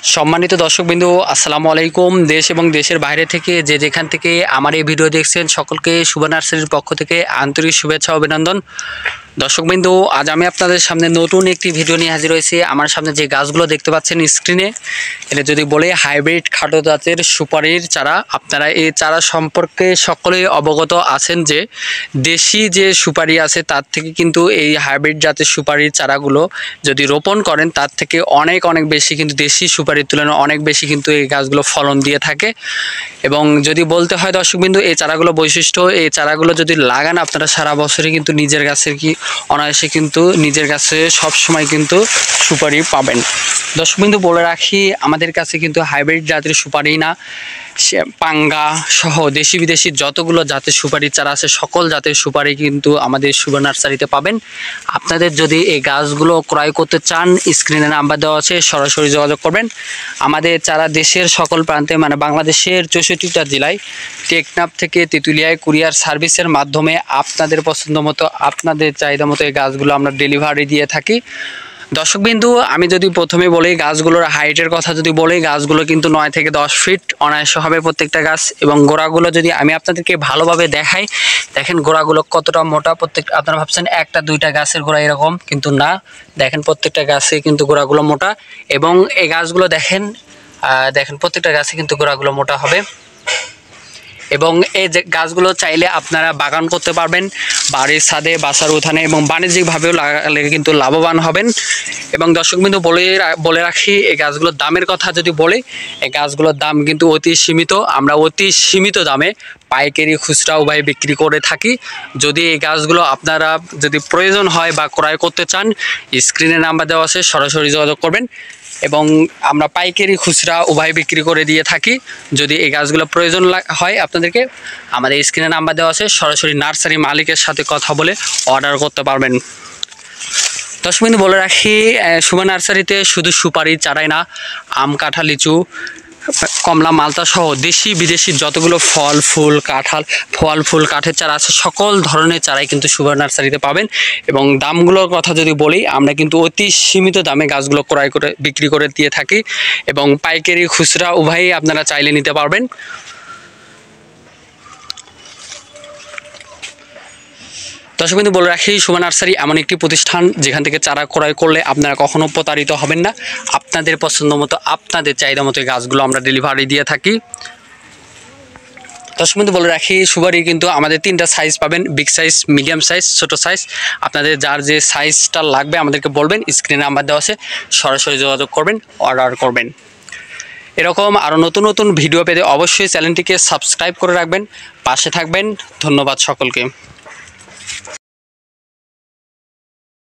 সম্মানিত দর্শকবৃন্দু, আসসালামু আলাইকুম। দেশ এবং দেশের বাইরে থেকে যেখান থেকে আমার এই ভিডিও দেখছেন সকলকে শুভ নার্সারির পক্ষ থেকে আন্তরিক শুভেচ্ছা অভিনন্দন। দর্শকবৃন্দু, আজ আমি আপনাদের সামনে নতুন একটি ভিডিও নিয়ে হাজির হয়েছি। আমার সামনে যে গাছগুলো দেখতে পাচ্ছেন স্ক্রিনে, এটা যদি বলে হাইব্রিড খাটো জাতের সুপারির চারা। আপনারা এই চারা সম্পর্কে সকলেই অবগত আছেন যে দেশি যে সুপারি আছে তার থেকে কিন্তু এই হাইব্রিড জাতের সুপারির চারাগুলো যদি রোপণ করেন তার থেকে অনেক বেশি কিন্তু দেশি সুপারির তুলনায় অনেক বেশি কিন্তু এই গাছগুলো ফলন দিয়ে থাকে। এবং যদি বলতে হয় দর্শকবৃন্দু, এই চারাগুলো বৈশিষ্ট্য, এই চারাগুলো যদি লাগান আপনারা সারা বছরই কিন্তু নিজের গাছের অনায়াসে কিন্তু নিজের কাছে সবসময় কিন্তু সুপারি পাবেন। দর্শকবৃন্দু, বলে রাখি আমাদের কাছে কিন্তু হাইব্রিড জাতের সুপারি না, পাঙ্গা সহ দেশি বিদেশি যতগুলো জাতের সুপারির চারা আছে সকল জাতের সুপারি কিন্তু আমাদের শুভ নার্সারিতে পাবেন। আপনাদের যদি এই গাছগুলো ক্রয় করতে চান, স্ক্রিনে নাম্বার দেওয়া আছে, সরাসরি যোগাযোগ করবেন। আমাদের চারা দেশের সকল প্রান্তে, মানে বাংলাদেশের 64টা জেলায় টেকনাফ থেকে তেঁতুলিয়ায় কুরিয়ার সার্ভিসের মাধ্যমে আপনাদের পছন্দ মতো, আপনাদের চাহিদা মতো এই গাছগুলো আমরা ডেলিভারি দিয়ে থাকি। দর্শকবিন্দু, আমি যদি প্রথমে বলি গাছগুলোর হাইটের কথা, যদি বলি গাছগুলো কিন্তু 9 থেকে 10 ফিট অনায়াসে হবে প্রত্যেকটা গাছ। এবং গোড়াগুলো যদি আমি আপনাদেরকে ভালোভাবে দেখাই, দেখেন গোড়াগুলো কতটা মোটা। আপনারা ভাবছেন একটা দুইটা গাছের গোড়া এরকম, কিন্তু না, দেখেন প্রত্যেকটা গাছে কিন্তু গোড়াগুলো মোটা। এবং এই গাছগুলো দেখেন প্রত্যেকটা গাছে কিন্তু গোড়াগুলো মোটা হবে। এবং এই যে গাছগুলো চাইলে আপনারা বাগান করতে পারবেন বাড়ির ছাদে, বাসার উঠানে, এবং বাণিজ্যিকভাবেও লাগালে কিন্তু লাভবান হবেন। এবং দর্শকবৃন্দু, বলে রাখি এই গাছগুলোর দামের কথা যদি বলি, এই গাছগুলোর দাম কিন্তু অতি সীমিত। আমরা অতি সীমিত দামে পাইকারি খুচরা উভয় বিক্রি করে থাকি। যদি এই গাছগুলো আপনারা যদি প্রয়োজন হয় বা ক্রয় করতে চান, স্ক্রিনে নাম্বার দেওয়া আছে, সরাসরি যোগাযোগ করবেন। এবং আমরা পাইকারি খুচরা উভয় বিক্রি করে দিয়ে থাকি। যদি এই গাছগুলো প্রয়োজন হয় আপনাদেরকে, আমাদের স্ক্রিনে নাম্বার দেওয়া আছে, সরাসরি নার্সারি মালিকের সাথে কথা বলে অর্ডার করতে পারবেন। দর্শকবৃন্দু, বলে রাখি শুভ নার্সারিতে শুধু সুপারি চারাই না, আম, কাঁঠাল, লিচু, কমলা, মালতা সহ দেশি বিদেশি যতগুলো ফল ফুল কাঠের চারা আছে সকল ধরনের চারাই কিন্তু শুভ নার্সারিতে পাবেন। এবং দামগুলোর কথা যদি বলি, আমরা কিন্তু অতি সীমিত দামে গাছগুলো ক্রয় করে বিক্রি করে দিয়ে থাকি। এবং পাইকারি খুচরা উভয়ই আপনারা চাইলে নিতে পারবেন। দর্শকবৃন্দু, বলে রাখি শুভ নার্সারি এমন একটি প্রতিষ্ঠান যেখান থেকে চারা ক্রয় করলে আপনারা কখনো প্রতারিত হবেন না। আপনাদের পছন্দ মতো, আপনাদের চাহিদা মতো গাছগুলো আমরা ডেলিভারি দিয়ে থাকি। দর্শকবৃন্দু, বলে রাখি সুপারি কিন্তু আমাদের 3টা সাইজ পাবেন, বিগ সাইজ, মিডিয়াম সাইজ, ছোটো সাইজ। আপনাদের যার যে সাইজটা লাগবে আমাদেরকে বলবেন, স্ক্রিনে নাম্বার দেওয়া আছে, সরাসরি যোগাযোগ করবেন, অর্ডার করবেন। এরকম আরও নতুন ভিডিও পেতে অবশ্যই চ্যানেলটিকে সাবস্ক্রাইব করে রাখবেন, পাশে থাকবেন। ধন্যবাদ সকলকে।